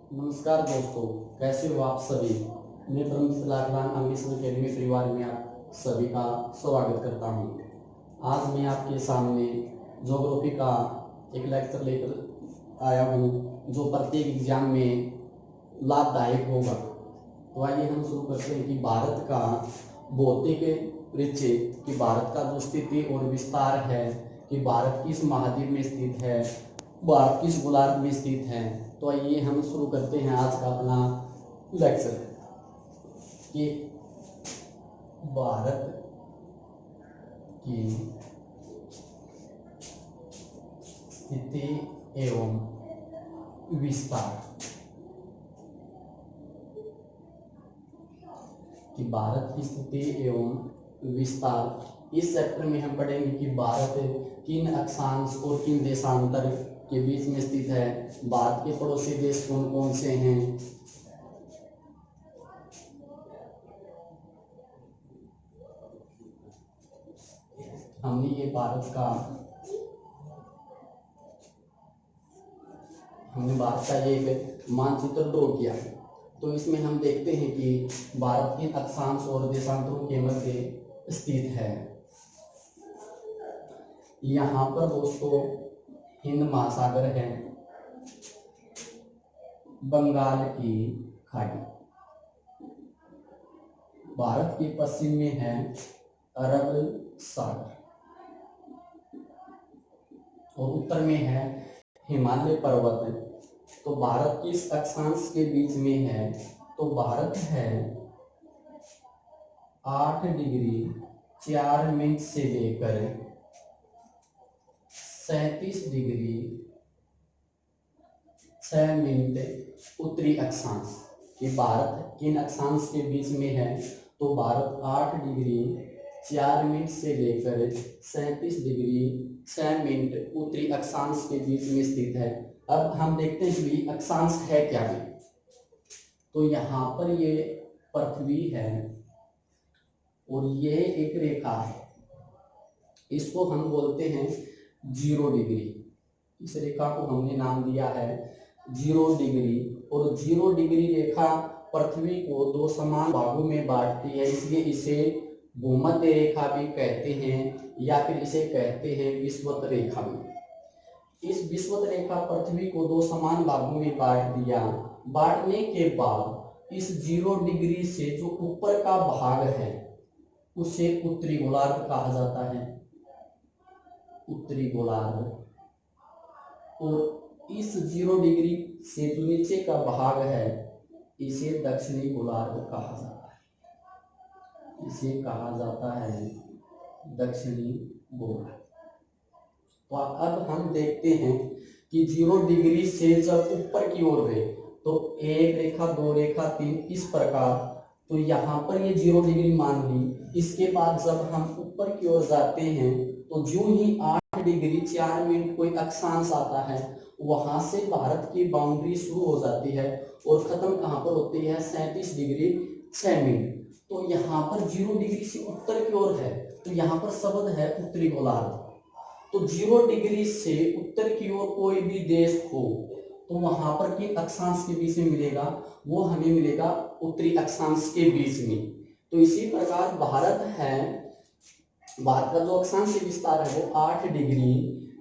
नमस्कार दोस्तों, कैसे हो आप सभी। मैं ब्रह्मलाग्राम अम्बिशन अकेडमी परिवार में आप सभी का स्वागत करता हूँ। आज मैं आपके सामने ज्योग्राफी का एक लेक्चर लेकर आया हूँ जो प्रत्येक एग्जाम में लाभदायक होगा। तो आइए हम शुरू करते हैं कि भारत का भौतिक परिचय, कि भारत का जो स्थिति और विस्तार है, कि भारत किस महाद्वीप में स्थित है, भारत किस गोलार्ध में स्थित है। तो आइए हम शुरू करते हैं आज का अपना लेक्चर कि भारत की स्थिति एवं विस्तार, कि भारत की स्थिति एवं विस्तार। इस चैप्टर में हम पढ़ेंगे कि भारत किन अक्षांश और किन देशांतर के बीच में स्थित है, भारत के पड़ोसी देश कौन कौन से हैं, हमने भारत का ये एक मानचित्र ड्रॉ किया। तो इसमें हम देखते हैं कि भारत किन अक्षांश और देशांतरों के मध्य स्थित है। यहाँ पर दोस्तों हिंद महासागर है, बंगाल की खाड़ी, भारत के पश्चिम में है अरब सागर और उत्तर में है हिमालय पर्वत। तो भारत किस अक्षांश के बीच में है, तो भारत है 8 डिग्री 4 मिनट से लेकर 37 डिग्री 6 मिनट उत्तरी अक्षांश। कि भारत किन अक्षांश के बीच में है, तो भारत 8 डिग्री 4 मिनट से लेकर 37 डिग्री 6 मिनट उत्तरी अक्षांश के बीच में स्थित है। अब हम देखते हैं कि अक्षांश है क्या है। तो यहाँ पर ये पृथ्वी है और ये एक रेखा है, इसको हम बोलते हैं 0 डिग्री। इस रेखा को हमने नाम दिया है 0 डिग्री। और 0 डिग्री रेखा पृथ्वी को 2 समान भागों में बांटती है, इसलिए इसे भूमध्य रेखा भी कहते हैं, या फिर इसे कहते हैं विषुवत रेखा भी। इस विषुवत रेखा पृथ्वी को 2 समान भागों में बांट दिया। बांटने के बाद इस 0 डिग्री से जो ऊपर का भाग है उसे उत्तरी गोलार्ध कहा जाता है, उत्तरी गोलार्ध। और इस 0 डिग्री से जो नीचे का भाग है इसे दक्षिणी गोलार्ध कहा जाता है, इसे कहा जाता है दक्षिणी गोलार्ध। तो अब हम देखते हैं कि 0 डिग्री से जब ऊपर की ओर गए तो 1 रेखा 2 रेखा 3 इस प्रकार। तो यहाँ पर ये 0 डिग्री मान ली। इसके बाद जब हम ऊपर की ओर जाते हैं तो जो ही 8 डिग्री 4 मिनट कोई अक्षांश आता है वहां से भारत की बाउंड्री शुरू हो जाती है और खत्म कहाँ पर होती है 37 डिग्री 6 मिनट। तो यहाँ पर 0 डिग्री से उत्तर की ओर है, तो यहाँ पर शब्द है उत्तरी गोलार्ध। तो 0 डिग्री से उत्तर की ओर कोई भी देश हो तो वहां पर किन अक्षांश के बीच में मिलेगा, वो हमें मिलेगा उत्तरी अक्षांश के बीच में। तो इसी प्रकार भारत का जो अक्षांश विस्तार है वो 8 डिग्री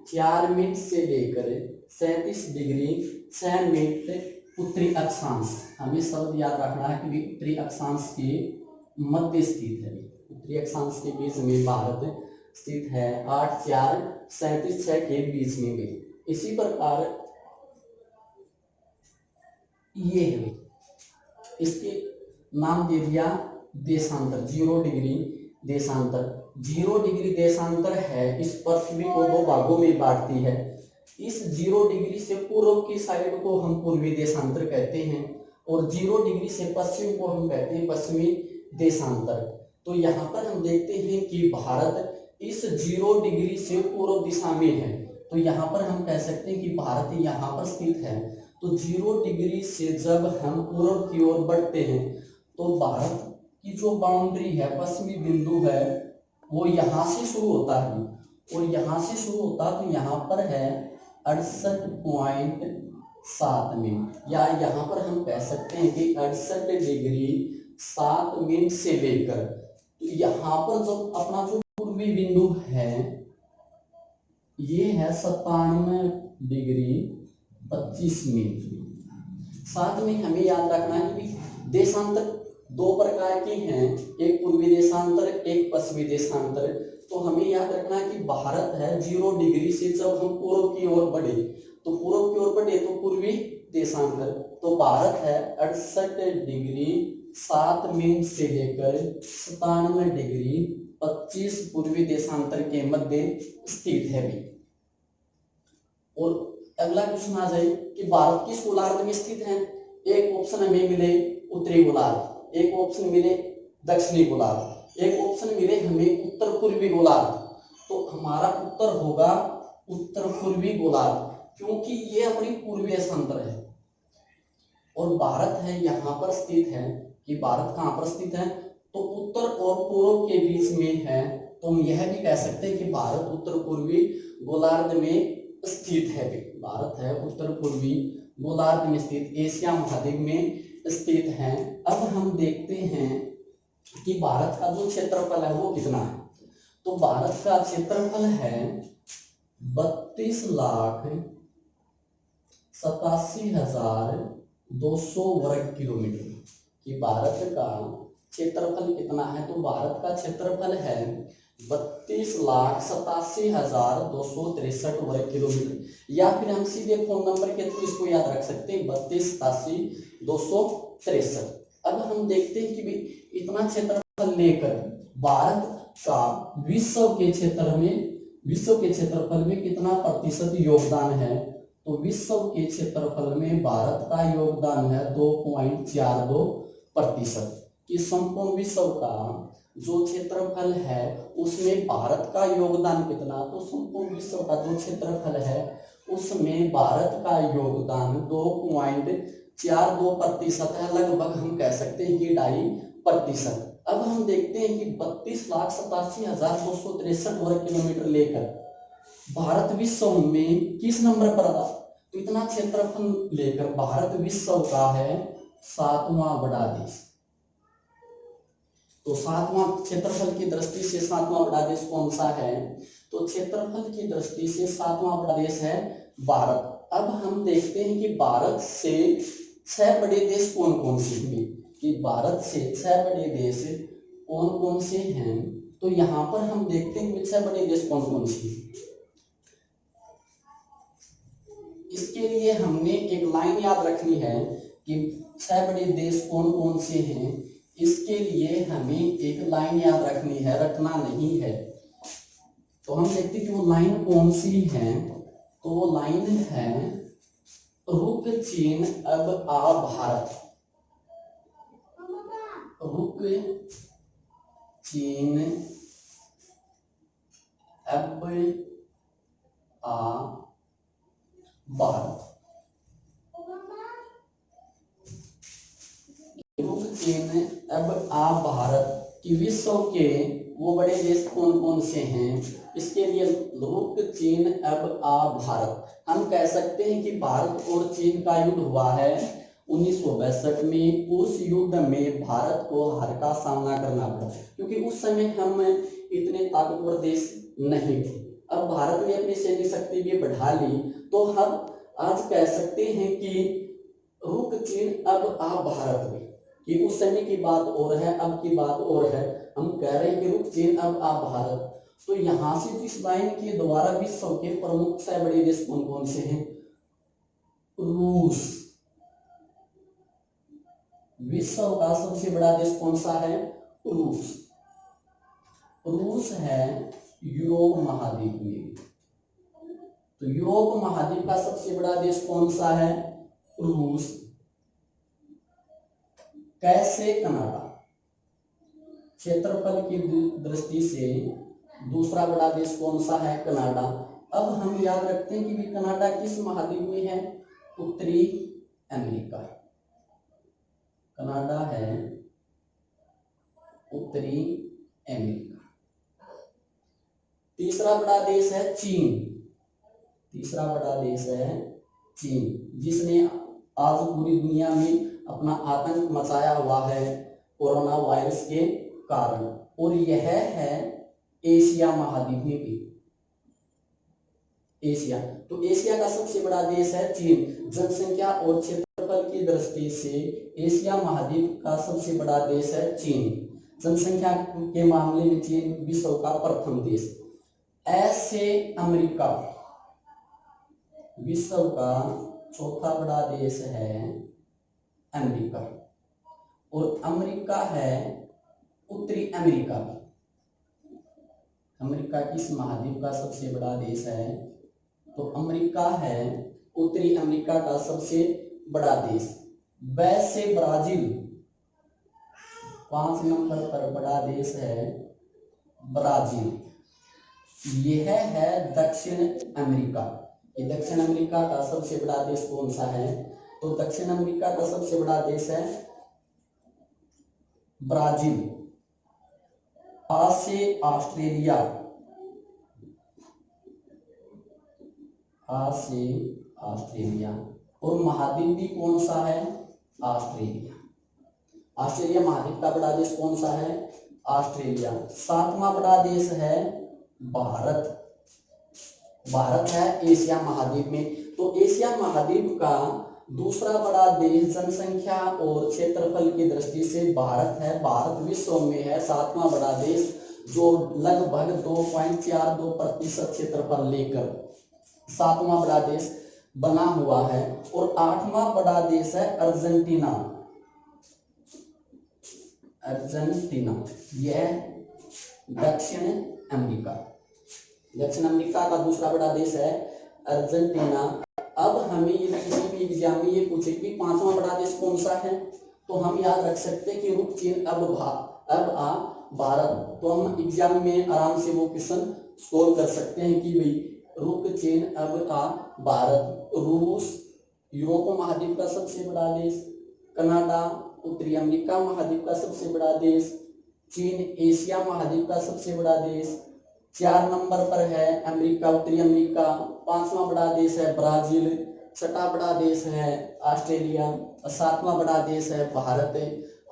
4 मिनट से लेकर 37 डिग्री 6 मिनट उत्तरी अक्षांश। हमें शब्द याद रखना है कि उत्तरी अक्षांश के मध्य स्थित है, उत्तरी अक्षांश के बीच में भारत स्थित है 8 4 37 6 के बीच में भी। इसी प्रकार ये है, इसके नाम दे दिया देशांतर, 0 डिग्री देशांतर। 0 डिग्री देशांतर है, इस पृथ्वी को 2 भागों में बांटती है। इस 0 डिग्री से पूर्व की साइड को हम पूर्वी देशांतर कहते हैं और 0 डिग्री से पश्चिम को हम कहते हैं पश्चिमी देशांतर। तो यहाँ पर हम देखते हैं कि भारत इस 0 डिग्री से पूर्व दिशा में है, तो यहाँ पर हम कह सकते हैं कि भारत यहाँ पर स्थित है। तो 0 डिग्री से जब हम पूर्व की ओर बढ़ते हैं तो भारत की जो बाउंड्री है, पश्चिमी बिंदु है, वो यहाँ से शुरू होता है और यहाँ से शुरू होता तो यहाँ पर है 68.7 7 मिनट, या यहाँ पर हम कह सकते हैं कि 68 डिग्री 7 मिनट से लेकर, तो यहाँ पर जो अपना जो पूर्वी बिंदु है ये है 97 डिग्री 25 मिनट। साथ में हमें याद रखना है कि देशांतर दो प्रकार के हैं, एक पूर्वी देशांतर, एक पश्चिमी देशांतर। तो हमें याद रखना है कि भारत है 0 डिग्री से जब हम पूर्व की ओर बढ़े, तो पूर्व की ओर बढ़े तो पूर्वी देशांतर, तो भारत है 68 डिग्री 7 मिनट से लेकर 97 डिग्री 25 पूर्वी देशांतर के मध्य स्थित है भी। और अगला क्वेश्चन आ जाए कि भारत किस गोलार्ध में स्थित है। एक ऑप्शन हमें मिले उत्तरी गोलार्ध, एक ऑप्शन मिले दक्षिणी गोलार्ध, एक ऑप्शन मिले हमें उत्तर पूर्वी गोलार्ध। तो हमारा उत्तर होगा उत्तर पूर्वी गोलार्ध, क्योंकि ये अपनी पूर्वी देशांतर है और भारत है यहाँ पर स्थित है। कि भारत कहाँ पर स्थित है, तो उत्तर और पूर्व के बीच में है, तो हम यह भी कह सकते हैं कि भारत उत्तर पूर्वी गोलार्ध में स्थित है। भारत है उत्तर पूर्वी गोलार्ध में स्थित, एशिया महाद्वीप में स्थित है। अब हम देखते हैं कि भारत का जो क्षेत्रफल है वो कितना है। तो भारत का क्षेत्रफल है 32,87,200 वर्ग किलोमीटर। कि भारत का क्षेत्रफल कितना है, तो भारत का क्षेत्रफल है 32,87,263 वर्ग किलोमीटर। या फिर हम सीधे फोन नंबर के थ्रू इसको याद रख सकते हैं 32,87,263। अब हम देखते हैं कि भी इतना क्षेत्रफल लेकर भारत का विश्व के क्षेत्रफल में कितना प्रतिशत योगदान है। तो विश्व के क्षेत्रफल में भारत का योगदान है 2.42%। कि संपूर्ण विश्व का जो क्षेत्रफल है उसमें भारत का योगदान कितना, तो संपूर्ण विश्व का जो क्षेत्रफल है उसमें भारत का योगदान 2.42% है, लगभग हम कह सकते हैं कि 2.5%। अब हम देखते हैं कि 32,87,263 वर्ग किलोमीटर लेकर भारत विश्व में किस नंबर पर आता। तो इतना क्षेत्रफल लेकर भारत विश्व का है 7वां बड़ा देश। तो 7वां क्षेत्रफल की दृष्टि से 7वां बड़ा देश कौन सा है, तो क्षेत्रफल की दृष्टि से 7वां बड़ा देश है भारत। अब हम देखते हैं कि भारत से 6 बड़े देश कौन कौन से हैं। कि भारत से 6 बड़े देश कौन कौन से हैं, तो यहाँ पर हम देखते हैं कि 6 बड़े देश कौन कौन से हैं। इसके लिए हमने एक लाइन याद रखनी है कि 6 बड़े देश कौन कौन से हैं। इसके लिए हमें एक लाइन याद रखनी है, रखना नहीं है। तो हम देखते हैं कि वो लाइन कौन सी है, तो वो लाइन है रुक चीन अब आ भारत। रुक चीन अब आ भारत। रुक चीन अब आ भारत कि विश्व के वो बड़े देश कौन कौन से हैं। इसके लिए रुक चीन अब आ भारत, हम कह सकते हैं कि भारत और चीन का युद्ध हुआ है 1962 में। उस युद्ध में भारत को हार का सामना करना पड़ा, क्योंकि उस समय हम इतने ताकतवर देश नहीं थे। अब भारत ने अपनी सैन्य शक्ति भी बढ़ा ली, तो हम आज कह सकते हैं कि रुक चीन अब आ भारत में। कि उस समय की बात और है, अब की बात और है। हम कह रहे हैं कि रुक चीन अब आ भारत। तो यहाँ से इस लाइन के द्वारा विश्व के प्रमुख 6 बड़े देश कौन कौन से हैं। रूस, विश्व का सबसे बड़ा देश कौन सा है, रूस। रूस है यूरोप महाद्वीप में। तो यूरोप महाद्वीप का सबसे बड़ा देश कौन सा है, रूस। कैसे कनाडा, क्षेत्रफल की दृष्टि से दूसरा बड़ा देश कौन सा है, कनाडा। अब हम याद रखते हैं कि कनाडा किस महाद्वीप में है, उत्तरी अमेरिका। कनाडा है उत्तरी अमेरिका। तीसरा बड़ा देश है चीन। तीसरा बड़ा देश है चीन। जिसने आज पूरी दुनिया में अपना आतंक मचाया हुआ है कोरोना वायरस के कारण, और यह है एशिया महाद्वीप में भी। एशिया, तो एशिया का सबसे बड़ा देश है चीन। जनसंख्या और क्षेत्रफल की दृष्टि से एशिया महाद्वीप का सबसे बड़ा देश है चीन। जनसंख्या के मामले में चीन विश्व का प्रथम देश। ऐसे अमेरिका विश्व का चौथा बड़ा देश है अमेरिका, और अमेरिका है उत्तरी अमेरिका। अमेरिका किस महाद्वीप का सबसे बड़ा देश है? तो अमेरिका है उत्तरी अमेरिका का सबसे बड़ा देश। वैसे ब्राजील 5 नंबर पर बड़ा देश है ब्राजील। यह है दक्षिण अमेरिका। ये दक्षिण अमेरिका का सबसे बड़ा देश कौन सा है? तो दक्षिण अमेरिका का सबसे बड़ा देश है ब्राजील। आ से ऑस्ट्रेलिया, आ से ऑस्ट्रेलिया, और महाद्वीप भी कौन सा है? ऑस्ट्रेलिया। ऑस्ट्रेलिया महाद्वीप का बड़ा देश कौन सा है? ऑस्ट्रेलिया। 7वां बड़ा देश है भारत। भारत है एशिया महाद्वीप में। तो एशिया महाद्वीप का दूसरा बड़ा देश जनसंख्या और क्षेत्रफल की दृष्टि से भारत है। भारत विश्व में है 7वां बड़ा देश, जो लगभग 2.42% क्षेत्रफल लेकर 7वां बड़ा देश बना हुआ है। और 8वां बड़ा देश है अर्जेंटीना। अर्जेंटीना यह दक्षिण अमेरिका। दक्षिण अमेरिका का दूसरा बड़ा देश है अर्जेंटीना। अब हमें ये किसी भी एग्जाम में ये पूछे कि 5वां बड़ा देश कौन सा है, तो हम याद रख सकते हैं कि रुक चीन अब आ भारत। तो हम एग्जाम में आराम से वो क्वेश्चन सोल्व कर सकते हैं कि भाई रुक चीन अब आ भारत। रूस यूरोप महाद्वीप का सबसे बड़ा देश। कनाडा उत्तरी अमेरिका महाद्वीप का सबसे बड़ा देश। चीन एशिया महाद्वीप का सबसे बड़ा देश। 4 नंबर पर है अमेरिका उत्तरी अमेरिका। 5वां बड़ा देश है ब्राजील। 6वां बड़ा देश है ऑस्ट्रेलिया। 7वां बड़ा देश है भारत।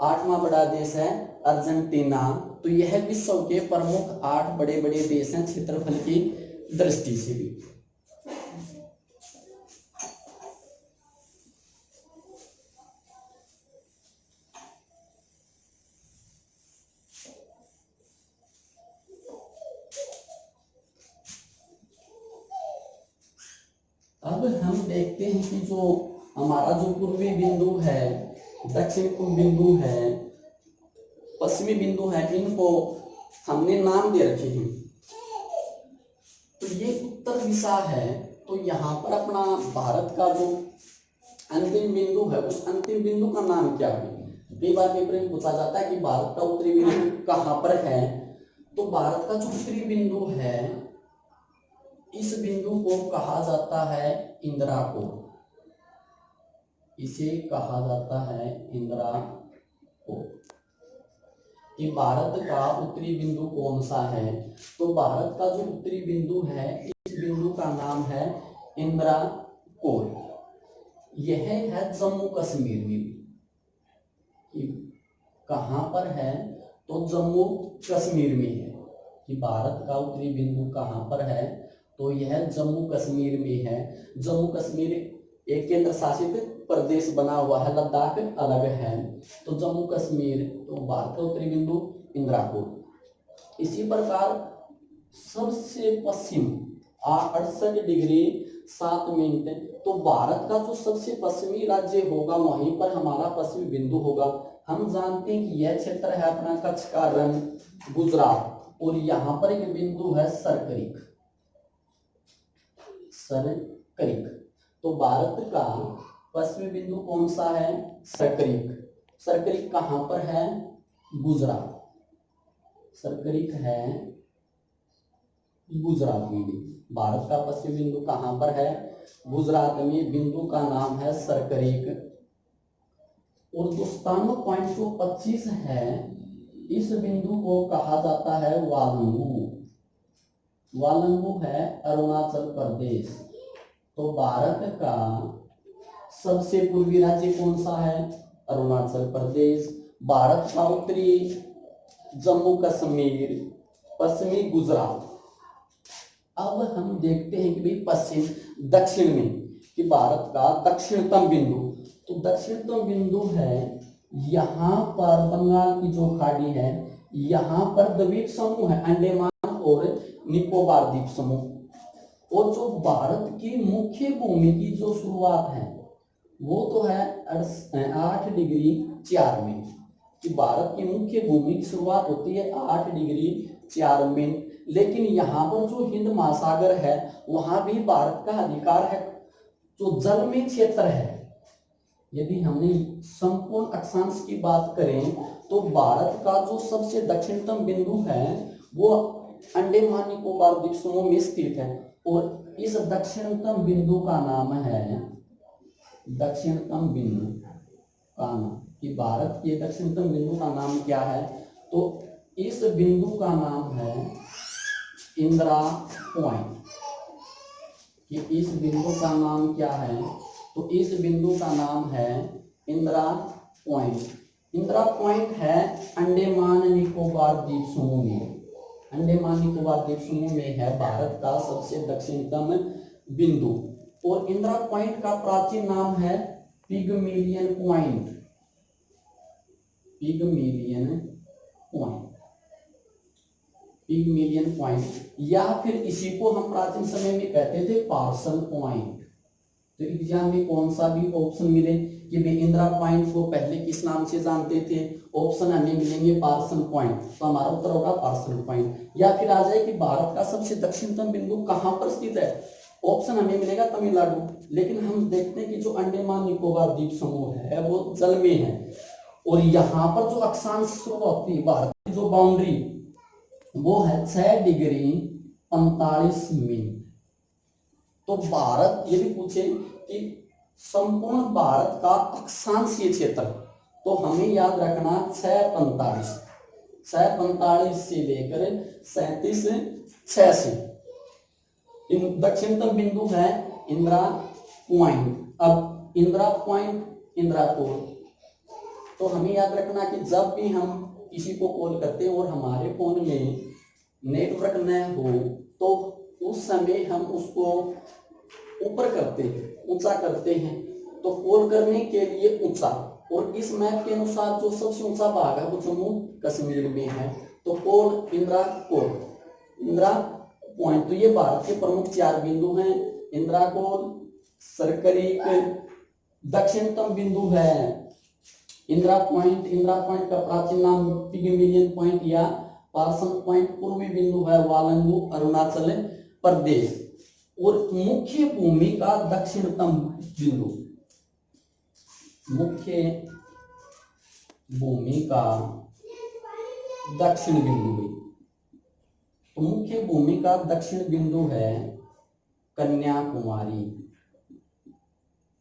8वां बड़ा देश है अर्जेंटीना। तो यह विश्व के प्रमुख 8 बड़े बड़े देश हैं क्षेत्रफल की दृष्टि से भी। अब हम देखते हैं कि जो हमारा जो पूर्वी बिंदु है, दक्षिण पूर्व बिंदु है, पश्चिमी बिंदु है, इनको हमने नाम दे रखे हैं। तो ये उत्तर दिशा है। तो यहाँ पर अपना भारत का जो अंतिम बिंदु है, उस अंतिम बिंदु का नाम क्या है? कई बार पेपर में पूछा जाता है कि भारत का उत्तरी बिंदु कहाँ पर है। तो भारत का जो उत्तरी बिंदु है, इस बिंदु को कहा जाता है इंदिरा कोण। इसे कहा जाता है इंदिरा कोण। कि भारत का उत्तरी बिंदु कौन सा है? तो भारत का जो उत्तरी बिंदु है, इस बिंदु का नाम है इंदिरा कोण। यह है जम्मू कश्मीर में। कहां पर है? तो जम्मू कश्मीर में है। कि भारत का उत्तरी बिंदु कहां पर है? तो यह जम्मू कश्मीर में है। जम्मू कश्मीर एक केंद्र शासित प्रदेश बना हुआ है, लद्दाख अलग है। तो जम्मू कश्मीर, तो भारत का उत्तरी बिंदु इंदिरा कोण। इसी प्रकार सबसे पश्चिम 68 डिग्री 7 मिनट। तो भारत का जो सबसे पश्चिमी राज्य होगा, वहीं पर हमारा पश्चिमी बिंदु होगा। हम जानते हैं कि यह क्षेत्र है अपना कच्छ का रण, गुजरात, और यहाँ पर एक बिंदु है सरकरिक। सरकरिक। तो भारत का पश्चिमी बिंदु कौन सा है? सरकरिक। सरकरिक कहां पर है? गुजरात। सरकरिक है गुजरात में। भारत का पश्चिमी बिंदु कहां पर है? गुजरात में। बिंदु का नाम है सरकरिक। और दोस्तानों पॉइंट जो 25 है, इस बिंदु को कहा जाता है वालंगू। वालंगू है अरुणाचल प्रदेश। तो भारत का सबसे पूर्वी राज्य कौन सा है? अरुणाचल प्रदेश। भारत का उत्तरी जम्मू कश्मीर, पश्चिमी गुजरात। अब हम देखते हैं कि भाई पश्चिम दक्षिण में कि भारत का दक्षिणतम बिंदु, तो दक्षिणतम बिंदु है यहाँ पर बंगाल की जो खाड़ी है, यहाँ पर द्वीप समूह है अंडमान और निकोबार द्वीप समूह। और जो भारत की मुख्य भूमि की जो शुरुआत है वो तो है 8 डिग्री 4 मिनट, कि भारत की मुख्य भूमि की शुरुआत होती है 8 डिग्री 4 मिनट। लेकिन यहाँ पर जो हिंद महासागर है वहां भी भारत का अधिकार है। जो जल में क्षेत्र है, यदि हमने संपूर्ण अक्षांश की बात करें तो भारत का जो सबसे दक्षिणतम बिंदु है वो अंडमान निकोबार द्वीप समूह में स्थित है। और इस दक्षिणतम बिंदु का नाम है, दक्षिणतम बिंदु का नाम, कि भारत के दक्षिणतम बिंदु का नाम क्या है? तो इस बिंदु का नाम है इंदिरा पॉइंट। कि इस बिंदु का नाम क्या है? तो इस बिंदु का नाम है इंदिरा पॉइंट। इंदिरा पॉइंट है अंडमान निकोबार द्वीप समूह में, अंडमान निकोबार द्वीप समूह में है भारत का सबसे दक्षिणतम बिंदु। और इंदिरा पॉइंट का प्राचीन नाम है पिगमिलियन पॉइंट, पिगमिलियन पॉइंट, पिगमिलियन पॉइंट, या फिर इसी को हम प्राचीन समय में कहते थे पार्सल पॉइंट। तो एग्जाम में कौन सा भी ऑप्शन मिले कि भाई इंदिरा पॉइंट को पहले किस नाम से जानते थे, ऑप्शन हमें मिलेंगे पार्सल पॉइंट, तो हमारा उत्तर होगा पार्सल पॉइंट। या फिर आ जाए कि भारत का सबसे दक्षिणतम बिंदु कहां पर स्थित है, ऑप्शन हमें मिलेगा तमिलनाडु। लेकिन हम देखते हैं कि जो अंडमान निकोबार द्वीप समूह है वो जल में है, और यहाँ पर जो अक्षांश शुरू होती है, भारत की जो बाउंड्री वो है 6 डिग्री 45 मिनट। तो भारत यदि पूछे कि संपूर्ण भारत का अक्षांशीय क्षेत्र, तो हमें याद रखना 645 से लेकर 3786। दक्षिणतम बिंदु है इंदिरा पॉइंट। अब इंदिरा पॉइंट, इंदिरा कोल, तो हमें याद रखना कि जब भी हम किसी को कॉल करते हैं और हमारे फोन में नेटवर्क न हो तो उस समय हम उसको ऊपर करते हैं, ऊंचा करते हैं। तो कॉल करने के लिए ऊंचा, और इस मैप के अनुसार जो सबसे ऊंचा भाग है वो जम्मू कश्मीर में है। तो कोल इंदिरा कोल, इंदिरा पॉइंट। तो ये भारत के प्रमुख 4 बिंदु हैं, इंदिरा कोल, सरकरीक, दक्षिणतम बिंदु है इंदिरा पॉइंट। इंदिरा पॉइंट का प्राचीन नाम पिगमिलियन पॉइंट या पार्सल पॉइंट। पूर्वी बिंदु है वालंगू, अरुणाचल प्रदेश। और मुख्य भूमि का दक्षिणतम बिंदु, मुख्य भूमि का दक्षिण बिंदु, तो मुख्य भूमि का दक्षिण बिंदु है कन्याकुमारी।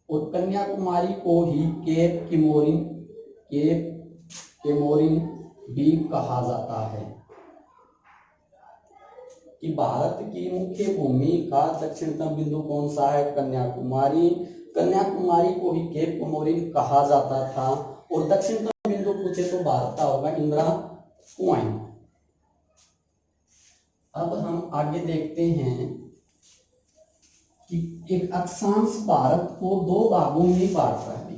और कन्याकुमारी को ही केप केमोरिन भी कहा जाता है। कि भारत की मुख्य भूमि का दक्षिणतम बिंदु कौन सा है? कन्याकुमारी। कन्याकुमारी को ही केप कोमोरिन कहा जाता था। और दक्षिणतम बिंदु पूछे तो भारत का होगा इंदिरा पॉइंट। अब हम आगे देखते हैं कि एक अक्षांश भारत को 2 भागों में बांटता है।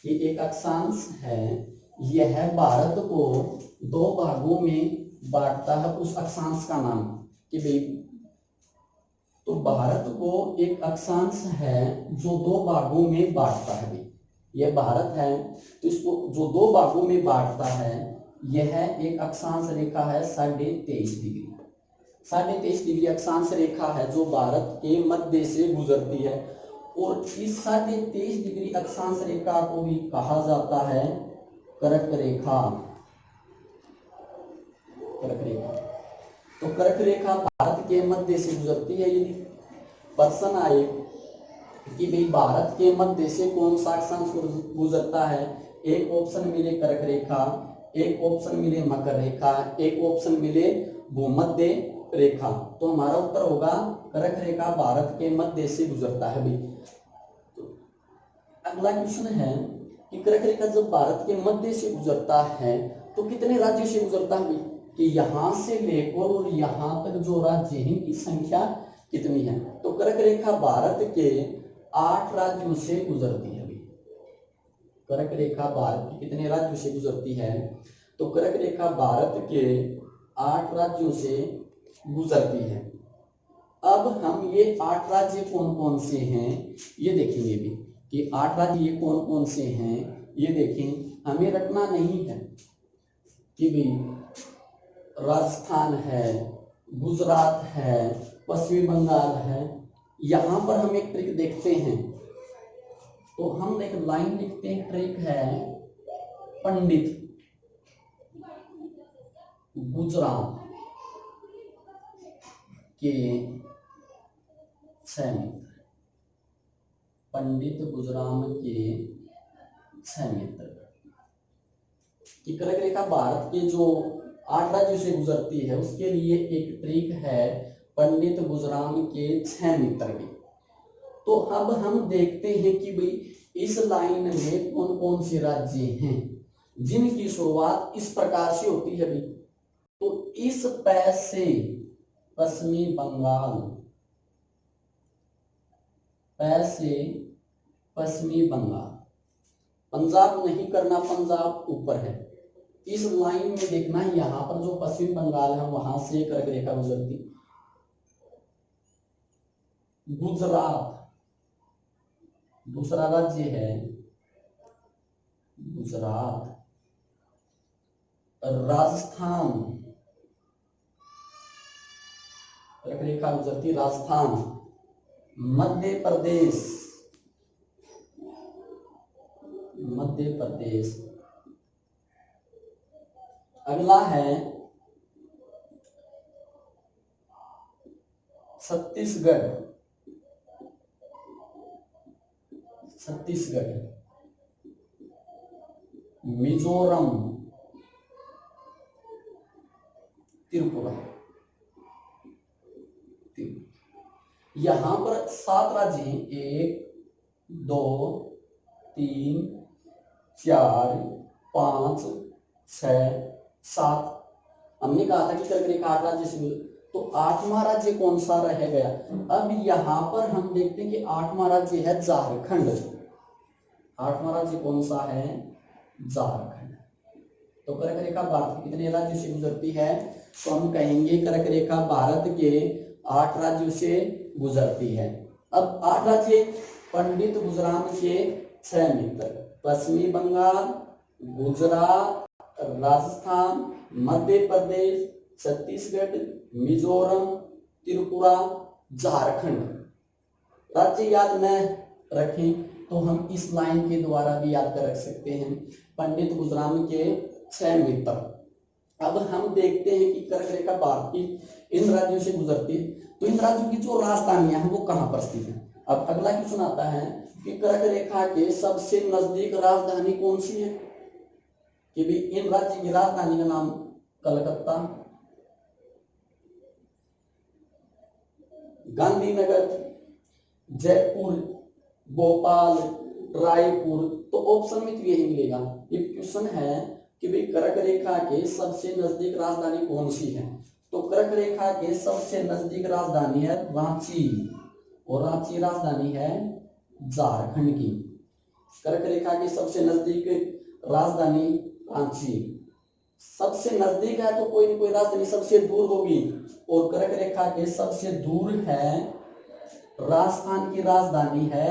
ये एक अक्षांश है, यह भारत को 2 भागों में बांटता है। उस अक्षांश का नाम कि भाई, तो भारत को एक अक्षांश है जो 2 भागों में बांटता है। यह भारत है तो इसको जो 2 भागों में बांटता है, यह एक अक्षांश रेखा है 23.5 डिग्री। 23.5 डिग्री अक्षांश रेखा है जो भारत के मध्य से गुजरती है। और इस 23.5 डिग्री अक्षांश रेखा को ही कहा जाता है कर्क रेखा। कर्क रेखा, तो कर्क रेखा भारत के मध्य से गुजरती है। यदि प्रश्न आए कि भाई भारत के मध्य से कौन सा अक्षांश गुजरता है, एक ऑप्शन मिले कर्क रेखा, एक ऑप्शन मिले मकर रेखा, एक ऑप्शन मिले भूमध्य रेखा, तो हमारा उत्तर होगा कर्क रेखा भारत के मध्य से गुजरता है भाई। अगला क्वेश्चन है कि कर्क रेखा जब भारत के मध्य से गुजरता है तो कितने राज्यों से गुजरता है? कि यहां से लेकर और यहां तक जो राज्य हैं की संख्या कितनी है? तो कर्क रेखा भारत के 8 राज्यों से गुजरती है। कर्क रेखा भारत के कितने राज्यों से गुजरती है? तो कर्क रेखा भारत के 8 राज्यों से गुजरती है। अब हम ये 8 राज्य कौन कौन से हैं ये देखेंगे भी कि 8 राज्य ये कौन कौन से हैं। ये देखें, हमें रटना नहीं है कि भाई राजस्थान है, गुजरात है, पश्चिमी बंगाल है। यहां पर हम एक ट्रिक देखते हैं, तो हम एक लाइन लिखते हैं, ट्रिक है पंडित गुजरात के 6 मित्र, पंडित गुजराम के 6 मित्र। कि कर्क रेखा भारत के जो 8 राज्यों से गुजरती है उसके लिए एक ट्रिक है पंडित गुजराम के 6 मित्र की। तो अब हम देखते हैं कि भाई इस लाइन में कौन कौन से राज्य हैं जिनकी शुरुआत इस प्रकार से होती है भाई। तो इस पै से पश्चिमी बंगाल, पै से पश्चिमी बंगाल, पंजाब नहीं करना, पंजाब ऊपर है। इस लाइन में देखना है यहां पर जो पश्चिम बंगाल है वहां से कर्क रेखा गुजरती। गुजरात दूसरा राज्य है, गुजरात। राजस्थान, कर्क रेखा गुजरती राजस्थान। मध्य प्रदेश, मध्य प्रदेश। अगला है छत्तीसगढ़, छत्तीसगढ़। मिजोरम, त्रिपुरा। यहां पर 7 राज्य हैं, 1 2 3 4 5 6 7। हमने कहा था कि कर्क रेखा 8 राज्य से, तो 8वां राज्य कौन सा रह गया? अब यहां पर हम देखते हैं कि 8वां राज्य है झारखंड। 8वां राज्य कौन सा है? झारखंड। तो कर्क रेखा भारत के कितने राज्यों से गुजरती है? तो हम कहेंगे कर्क रेखा भारत के 8 राज्यों से गुजरती है। अब 8 राज्य पंडित गुजराम के 6 मित्र, पश्चिमी बंगाल, गुजरात, राजस्थान, मध्य प्रदेश, छत्तीसगढ़, मिजोरम, त्रिपुरा, झारखंड। राज्य याद न रखें तो हम इस लाइन के द्वारा भी याद कर रख सकते हैं, पंडित गुजराम के 6 मित्र। अब हम देखते हैं कि कर्क रेखा भारत की इन राज्यों से गुजरती है, तो इन राज्यों की जो राजधानियां हैं वो कहां पर स्थित है? अब अगला क्वेश्चन आता है कि कर्क रेखा के सबसे नजदीक राजधानी कौन सी है? कि भी इन राज्य की राजधानी का नाम कलकत्ता, गांधीनगर, जयपुर, भोपाल, रायपुर। तो ऑप्शन में तो यही मिलेगा। ये क्वेश्चन है कि भाई कर्क रेखा के सबसे नजदीक राजधानी कौन सी है? तो कर्क रेखा के सबसे नजदीक राजधानी है रांची, और रांची राजधानी है झारखंड की। कर्क रेखा की सबसे नजदीक राजधानी रांची। सबसे नजदीक है तो कोई न कोई राजधानी सबसे दूर होगी, और कर्क रेखा के सबसे दूर है राजस्थान की राजधानी है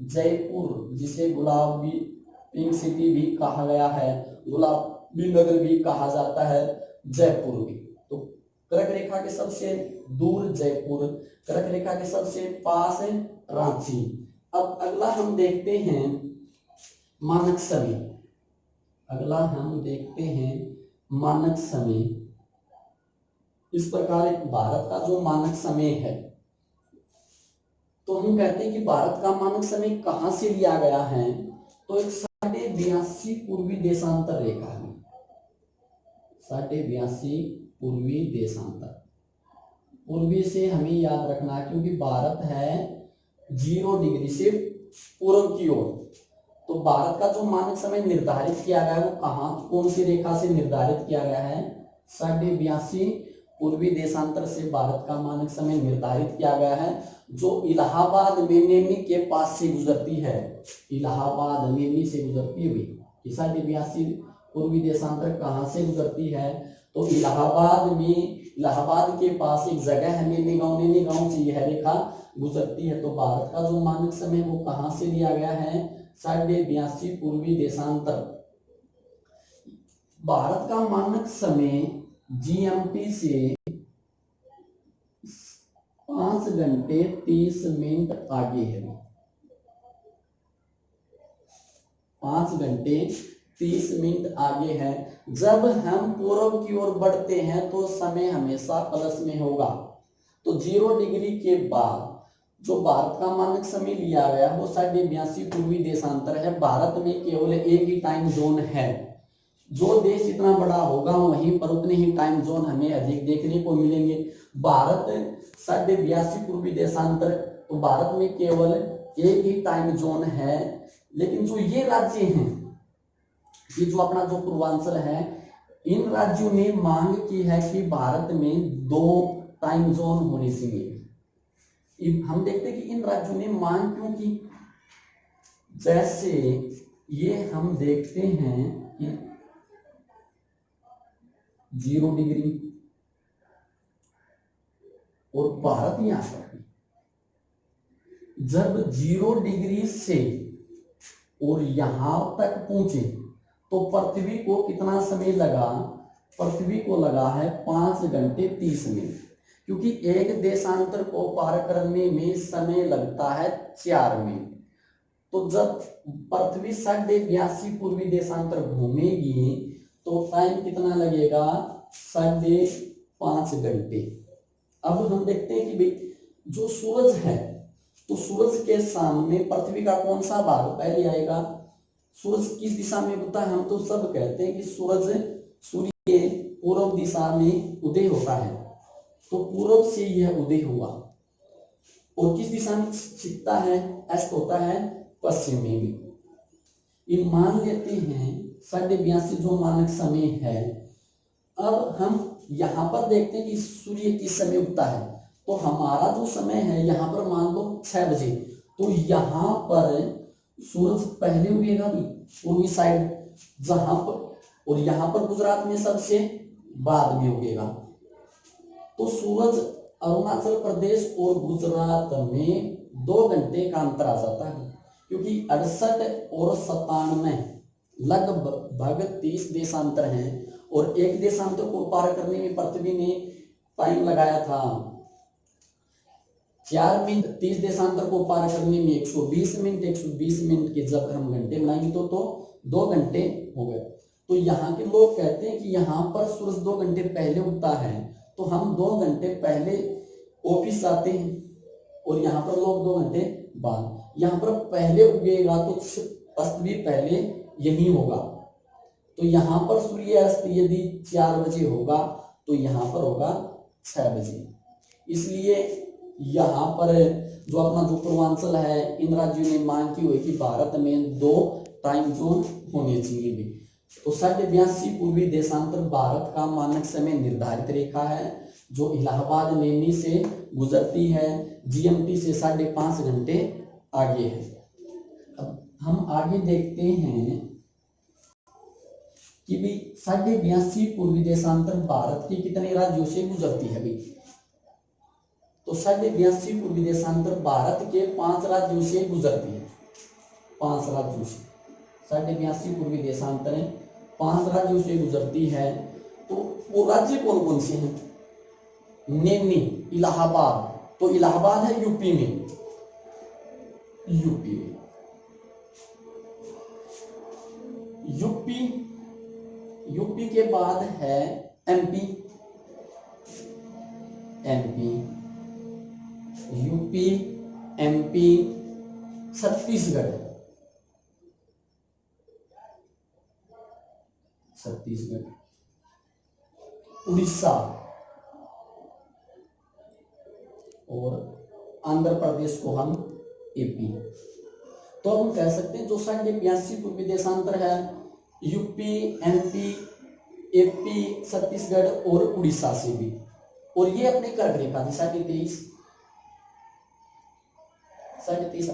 जयपुर, जिसे गुलाबी पिंक सिटी भी कहा गया है, गुलाबी नगर भी कहा जाता है, जयपुर भी। तो कर्क रेखा के सबसे दूर जयपुर, कर्क रेखा के सबसे पास है रांची। अब अगला हम देखते हैं मानक समय। अगला हम देखते हैं मानक समय। इस प्रकार भारत का जो मानक समय है, तो हम कहते हैं कि भारत का मानक समय कहां से लिया गया है? तो एक 82.5 पूर्वी देशांतर रेखा है, 82.5 पूर्वी देशांतर। पूर्वी से हमें याद रखना, क्योंकि भारत है 0 डिग्री से पूर्व की ओर। तो भारत का जो मानक समय निर्धारित किया गया है वो कहाँ, कौन सी रेखा से निर्धारित किया गया है? 82.5 पूर्वी देशांतर से भारत का मानक समय निर्धारित किया गया है, जो इलाहाबाद मेमेनी के पास से गुजरती है। इलाहाबाद मेमेनी से गुजरती हुई 82.5 पूर्वी देशांतर कहाँ से गुजरती है? तो इलाहाबाद में, इलाहाबाद के पास एक जगह है मेनी गांव, मेनी गांव से यह रेखा गुजरती है। तो भारत का जो मानक समय वो कहाँ से लिया गया है? 82.5 पूर्वी देशांतर। भारत का मानक समय जीएमटी से 5 घंटे 30 मिनट आगे है। 5 घंटे 30 मिनट आगे है। जब हम पूर्व की ओर बढ़ते हैं तो समय हमेशा प्लस में होगा। तो 0 डिग्री के बाद जो भारत का मानक समय लिया गया वो 82.5 पूर्वी देशांतर है। भारत में केवल एक ही टाइम जोन है। जो देश इतना बड़ा होगा वहीं पर उतने ही टाइम जोन हमें अधिक देखने को मिलेंगे। भारत 82.5 पूर्वी देशांतर, तो भारत में केवल एक ही टाइम जोन है। लेकिन जो ये राज्य हैं, ये जो अपना जो पूर्वांचल है, इन राज्यों ने मांग की है कि भारत में 2 टाइम जोन होने चाहिए। हम देखते हैं कि इन राज्यों ने मांग क्यों की। जैसे ये हम देखते हैं कि 0 डिग्री और भारत यहां पर जब 0 डिग्री से और यहां तक पहुंचे तो पृथ्वी को कितना समय लगा? पृथ्वी को लगा है 5 घंटे 30 मिनट, क्योंकि एक देशांतर को पार करने में समय लगता है 4 मिनट। तो जब पृथ्वी 82.5 पूर्वी देशांतर घूमेगी तो टाइम कितना लगेगा? 5.5 घंटे। अब हम देखते हैं कि भाई जो सूरज है, तो सूरज के सामने पृथ्वी का कौन सा भाग पहले आएगा? सूरज किस दिशा में उगता है? हम तो सब कहते हैं कि सूर्य के पूर्व दिशा में उदय होता है। तो पूर्व से यह उदय हुआ और किस दिशा में छिपता है? अस्त होता है पश्चिम में भी। ये मान लेते हैं 82.5 जो मानक समय है। अब हम यहाँ पर देखते हैं कि सूर्य किस समय उगता है। तो हमारा जो समय है यहाँ पर मान लो 6 बजे, तो यहाँ पर सूरज पहले उगेगा भी पूर्वी साइड जहां पर, और यहाँ पर गुजरात में सबसे बाद में उगेगा। तो सूरज अरुणाचल प्रदेश और गुजरात में 2 घंटे का अंतर आ जाता है, क्योंकि 68 और 97 लगभग 30 देशांतर हैं और एक देशांतर को पार करने में पृथ्वी ने टाइम लगाया था 4 मिनट। 30 देशांतर को पार करने में 120 मिनट। 120 मिनट के जब हम घंटे बनाएंगे तो 2 घंटे हो गए। तो यहाँ के लोग कहते हैं कि यहाँ पर सूरज 2 घंटे पहले उगता है, तो हम 2 घंटे पहले ऑफिस जाते हैं और यहाँ पर लोग 2 घंटे बाद। यहाँ पर पहले उगेगा तो अस्त भी पहले यही होगा। तो यहाँ पर सूर्यास्त यदि 4 बजे होगा तो यहाँ पर होगा 6 बजे। इसलिए यहाँ पर जो अपना जो पूर्वांचल है, इन राज्यों ने मांग की हुई कि भारत में 2 टाइम जोन होने चाहिए भी। तो 82.5 पूर्वी देशांतर भारत का मानक समय निर्धारित रेखा है, जो इलाहाबाद मेनी से गुजरती है। जीएमटी से 5.5 घंटे आगे है। अब हम आगे देखते हैं कि भी 82.5 पूर्वी देशांतर भारत के कितने राज्यों से गुजरती है भी? तो 82.5 पूर्वी देशांतर भारत के 5 राज्यों से गुजरती है। 5 राज्यों से 82.5 पूर्वी देशांतर 5 राज्यों से गुजरती है। तो वो राज्य कौन कौन से हैं? नैनी, इलाहाबाद। तो इलाहाबाद है यूपी में, यूपी के बाद है MP, UP, MP, Chhattisgarh, Orissa और आंध्र प्रदेश को हम एपी। तो हम कह सकते हैं जो साढ़े 82 पूर्वी देशांतर है यूपी, एमपी, एपी, छत्तीसगढ़ और उड़ीसा से भी, और ये अपने कर्क रेखा थी 23.5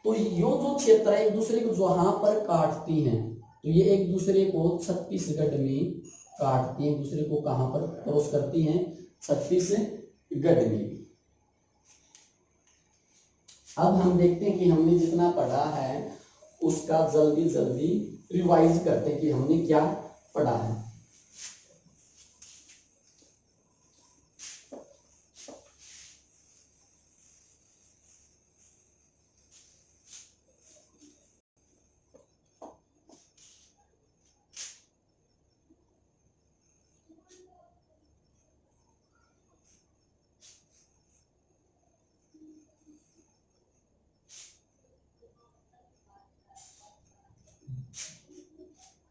तो यो जो क्षेत्र है एक दूसरे को जहां पर काटती हैं, तो ये एक दूसरे को छत्तीसगढ़ में काटती हैं, एक दूसरे को कहां पर क्रॉस करती हैं, छत्तीसगढ़ में। अब हम देखते हैं कि हमने जितना पढ़ा है उसका जल्दी जल्दी रिवाइज करते हैं कि हमने क्या पढ़ा है।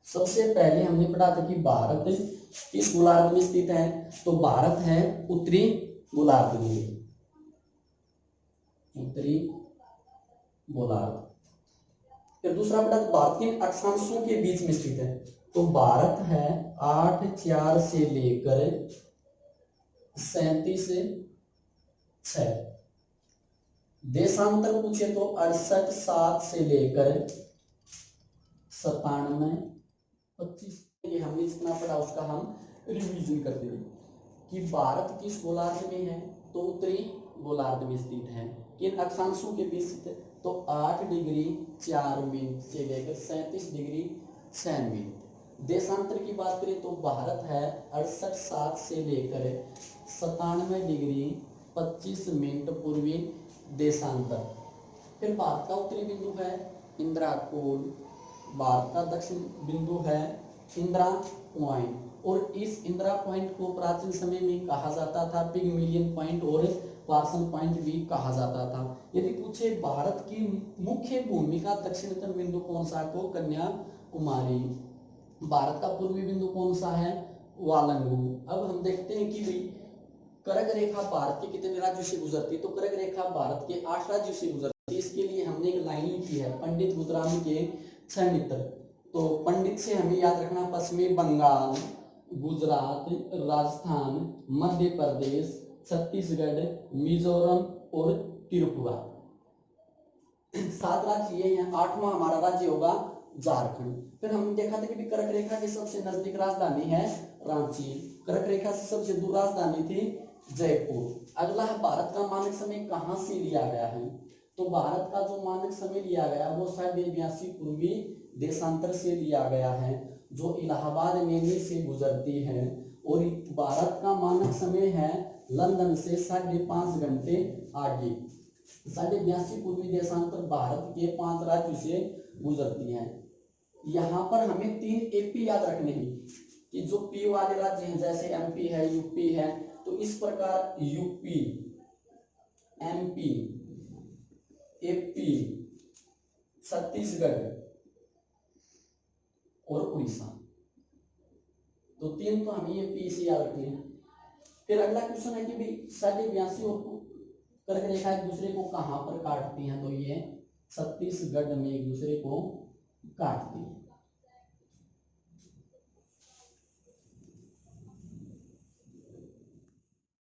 सबसे पहले हमने पढ़ा था कि भारत किस गोलार्ध में स्थित है, तो भारत है उत्तरी गोलार्ध में, उत्तरी गोलार्ध। फिर दूसरा पढ़ा था भारत किन अक्षांशों के बीच में स्थित है, तो भारत है 8.4 से लेकर 37.6। देशांतर पूछे तो 68.7 से लेकर 97.25। ये हमने जितना पढ़ा उसका हम रिवीजन करते हैं कि भारत किस गोलार्ध में है, तो उत्तरी गोलार्ध में स्थित है। किन अक्षांशों के बीच स्थित है, तो 8 डिग्री 4 मिनट से लेकर 37 डिग्री 6 मिनट। देशांतर की बात करें तो भारत है 68.7 से लेकर 97 डिग्री 25 मिनट पूर्वी देशांतर। फिर भारत का उत्तरी बिंदु है इंदिराकोल, भारत का दक्षिण बिंदु है इंदिरा पॉइंट, और इस इंदिरा पॉइंट को प्राचीन समय में कहा जाता था पिगमिलियन पॉइंट और पार्सन पॉइंट भी कहा जाता था। यदि पूछे भारत की मुख्य भूमि का दक्षिणतम बिंदु कौन सा, तो कन्याकुमारी। भारत का पूर्वी बिंदु कौन सा है, वालंगू। अब हम देखते हैं कि भाई कर्क रेखा भारत के कितने राज्यों से गुजरती है, तो कर्क रेखा भारत के 8 राज्यों से गुजरती है। इसके लिए हमने एक लाइन लिखी है पंडित गुजरामी के 6 मित्र। तो पंडित से हमें याद रखना पश्चिमी बंगाल, गुजरात, राजस्थान, मध्य प्रदेश, छत्तीसगढ़, मिजोरम और त्रिपुरा। 7 राज्य ये हैं। 8वां हमारा राज्य होगा झारखंड। फिर हमने देखा था कि कर्क रेखा की सबसे नजदीक राजधानी है रांची, कर्क रेखा से सबसे दूर राजधानी थी जयपुर। अगला है भारत का मानक समय कहां से लिया गया है, तो भारत का जो मानक समय लिया गया वो 82 पूर्वी देशांतर से लिया गया है, जो इलाहाबाद मेले से गुजरती है। और भारत का मानक समय है लंदन से 5.5 घंटे आगे। 82 पूर्वी देशांतर भारत के 5 राज्यों से गुजरती है। यहाँ पर हमें 3 एपी याद रखने हैं कि जो पी वाले राज्य हैं जैसे एमपी है, यूपी है, तो इस प्रकार यूपी, एमपी, एपी, छत्तीसगढ़ और उड़ीसा। तो 3 तो हमें ये पी से याद रखने हैं। फिर अगला क्वेश्चन है कि भाई 82 और कर्क रेखा एक दूसरे को कहां पर काटती हैं, तो ये छत्तीसगढ़ में एक दूसरे को काटती है।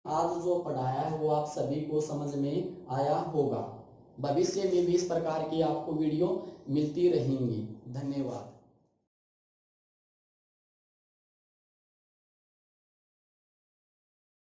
आज जो पढ़ाया है वो आप सभी को समझ में आया होगा। भविष्य में भी इस प्रकार की आपको वीडियो मिलती रहेंगी। धन्यवाद।